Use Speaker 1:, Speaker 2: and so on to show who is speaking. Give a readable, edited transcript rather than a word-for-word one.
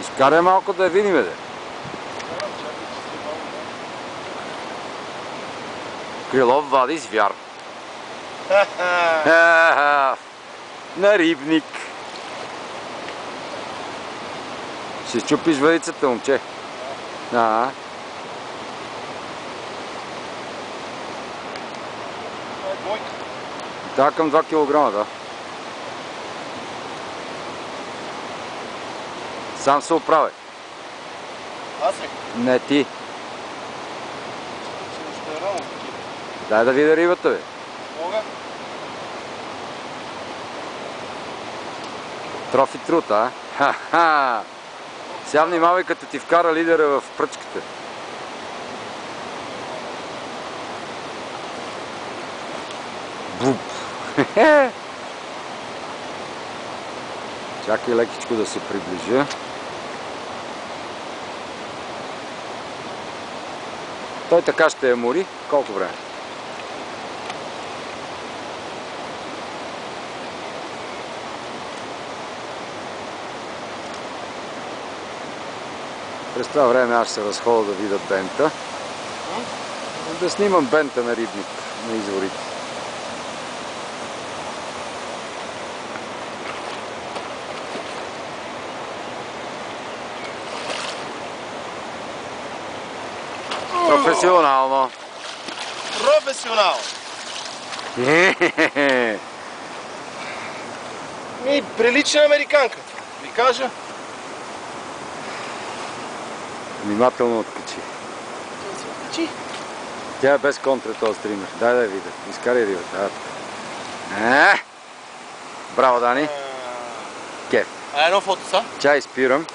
Speaker 1: Изкарай малко да я видим, бе. Крилов вади звяр. На рибник. Ще чупиш въдицата, момче. Да, към 2 килограма, да. Сам се оправя.
Speaker 2: Аз ли?
Speaker 1: Не ти.
Speaker 2: Ще е рано.
Speaker 1: Дай да видя рибата, бе.
Speaker 2: Мога?
Speaker 1: Трофи труд, а? Ха-ха! Сега внимавай, като ти вкара лидера в пръчката. Буп! Чакай лекичко да се приближа. Той така ще я мори. Колко време? През това време аз ще се разходя да видя бента. Да снимам бента на рибник, на изворите. Професионално.
Speaker 2: Професионално. Ми, прилична американка. Ви кажа.
Speaker 1: Внимателно откачи. Тя е без контра този стример. Дай да я видя. Изкарай рибата. Браво, Дани. Кеф.
Speaker 2: А едно фото са?
Speaker 1: Чай спирам.